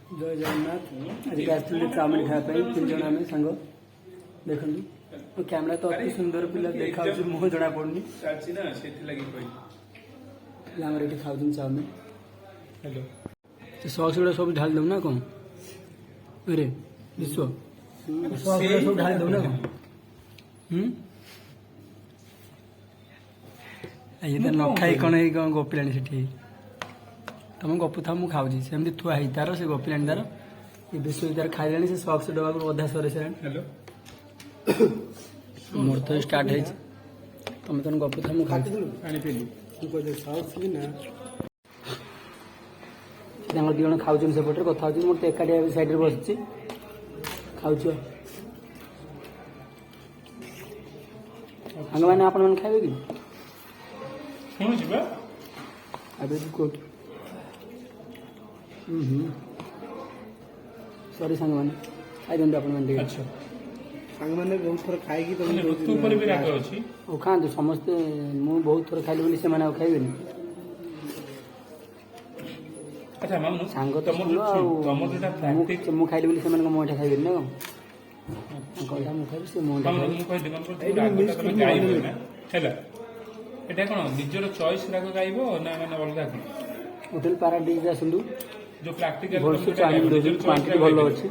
जय जगन्नाथ आज आसते चाउमिन खावाई 3 जन आम सांग देखो कैमेरा तो अति सुंदर पिला देखा मुह जना पड़नी आम ये खाऊ चाउमिन हेलो सॉस गुड़ा सब ढाल दो ना कौन अरे विश्व सॉस गुड़ा सब ढाल दो ना कौन ये तो न खाई कौन गपिलानी से तुम गपु था मुझे खाऊँ सेमती थुआ है तार से गपिलानी तार ये विश्व तार खाइलानी से सॉक्स डबा को अधा सरे से हेलो मोर तो स्टार्ट है तुम तो गपु था मुझे खाई पीली दी जन खाऊन सेपटे कथा मोर तो एकाटिया सैड बस खाऊ सांग मैंने आपण मैंने खाइबे कि अबे कोट सॉरी सांग मैंने खाई दिंतु आपण मैंने अच्छा सांग मैंने बहुत थोड़ा खाएगी तो तू पर भी राग अछि ओ खांतु समस्त मु बहुत थोड़ा खाइली बोली से माने खाइबेनी अच्छा मामू सांग तो मु खाइली बोली से माने मोठा खाइबेनी ना कहला मु खाइबे से मोठा मु कहि दे कम गाइबो ना हैला एटा कोन निजर चॉइस राग गाइबो ना माने अलगा होटल पाराडीज आसंदु जो प्रैक्टिकल भलसे चाउमिन दे क्वांटिटी भल अछि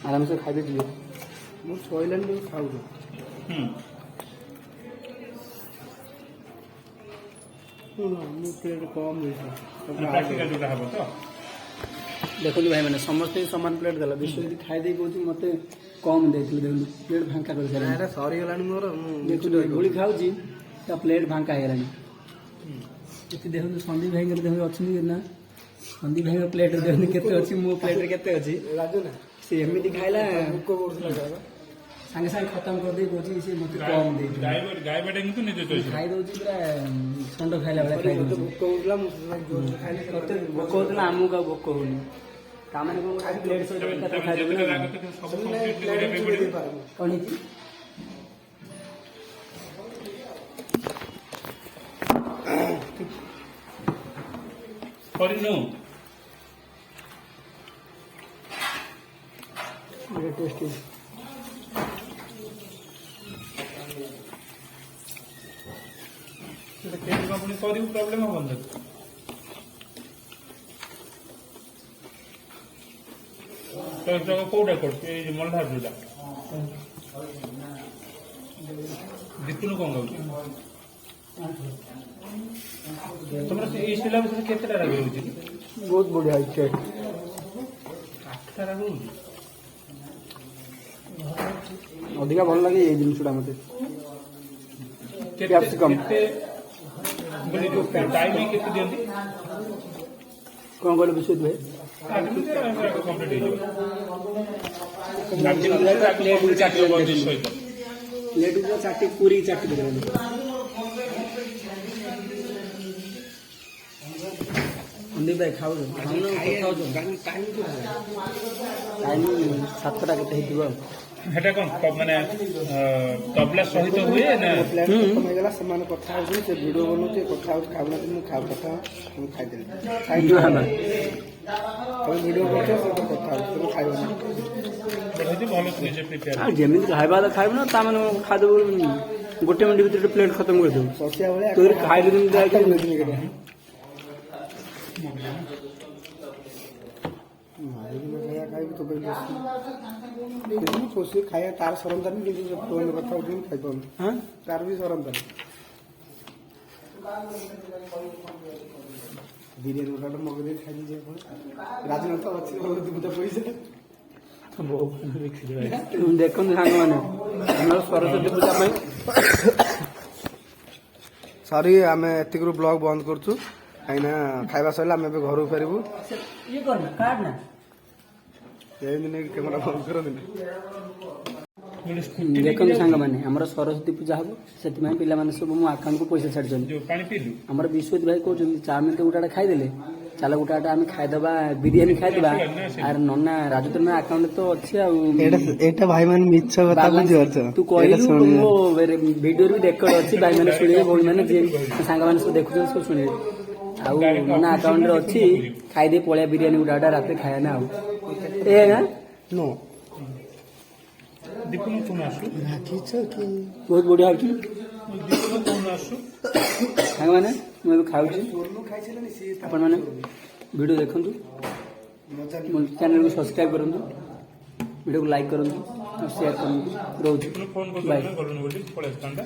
आराम से खाइबे दियो मु सोइलन भी खाऊ मु प्लेट कम प्रैक्टिकल जोटा हबो तो देखो भाई मैंने समस्त समान प्लेट देला विश्व यदि खाई दे कहूँ मत कम देती देखो प्लेट फांका कर सरी गलानी मोर देखो गोली खाऊँ प्लेट फांका है देखो संदीप भाई देखो अच्छी ना संदीप भाई प्लेट देखो केते अच्छी मो प्लेट केते अच्छी राजू ना से एमती खाइला सांगे सांगे खत्म कर दे कहूँ से मत कम दे गाय बेटे तो निजे चॉइस खाई दउची पूरा संड खाइला वाला खाई दउची भोक होतला भोक होतला आमु का भोक होनी कामने को खाली प्लेट से कथा खाइ दे सब कंप्लीट कोनी की नो मेरे टेस्टी कंपनी करी प्रॉब्लम हो बंद तो जगह कोडा करते ये मल्हार जोटा दीपुन कौन गाउची तुमरा से इस सिलेबस में केते राग होची बहुत बढ़िया है आठटा राग होची अधिका भल लगे ये जिनसुडा मते कैप्सिकम बोले जो टाइम में केते दियंती कौन कहले विश्व भाई कंप्लीट हो जाए प्लेट चाटी पूरी चाटी दे संदीप भाई खाऊ टाइम 7टा केते हितबो हेटा कोन माने तबला सहित हुए ना प्लान खत्म हो गेला समान कथा हो से वीडियो बनउते कथा हो खावना मु खाव कथा हम खाइ देले खाइ जो हम वीडियो करते से कथा हो तो खाइबो बड़ी भलो निजे प्रिपेयर आ जेमिन खाइबा त खाइबो ना ता माने खा देबो गोटे मिनिट भीतर प्लेट खत्म कर देबो ससिया वाले तोर खाइ दिन जाय के खाया तार सरंतानी फोन कथा खाई हाँ तार भी सरंतानी बिरियानी गोटा मगरे खाई राजनाथ अच्छी पैसा देखो सांग मैंने सरस्वती पूजा सॉरी आम एतिक ब्लॉग बंद करूँ कहीं खाଇବା सर आम घर फेरबू ये करना काट ना कैमेरा बंद कर देखो सांग मैंने आम सरस्वती पूजा हम से पे सब मो आकाउंट को पैसा छाड़ी आम विश्वजित भाई कहते चाउमिन तो गोटा खाईदे चल गोटा आम खाईदबा बिरियानी खाईदबा आर नना राजू ना आकाउंट तो अच्छे भाई मान मिछ कथा बुझ तू कहलु वीडियो भी रेकर्ड अच्छी भाई मैंने शुणे भौणी मैंने सांग मैंने सब देखुन सब शुणे ଆଉ ମାନେ ଆକାଉଣ୍ଟରେ ଅଛି ଖାଇଦେଇ ପଳେଇବା ବିରିୟାନୀ ଗୁଡ଼ା ରାତିରେ ଖାଇବା ନା ଆଉ ଏ ନା No. ଦୀପୁନ ପୁଣି ଆସୁ ବହୁତ ବଢ଼ିଆ ହେଉଛି ଦୀପୁନ ପୁଣି ଆସୁ ସାଙ୍ଗମାନେ ମୁଁ ଏବେ ଖାଉଛି ଆପଣମାନେ ଭିଡ଼ିଓ ଦେଖନ୍ତୁ ମୋ ଚ୍ୟାନେଲକୁ ସବସ୍କ୍ରାଇବ୍ କରନ୍ତୁ ଭିଡ଼ିଓକୁ ଲାଇକ୍ କରନ୍ତୁ ଆଉ ସେୟାର କରନ୍ତୁ ରହୁଛି ଦୀପୁନ ଫୋନ୍ ବାଏ କରୁଛୁ ଗଲୁନି ବୋଲି ପଳେଇ ଆସିଥାନ୍ତା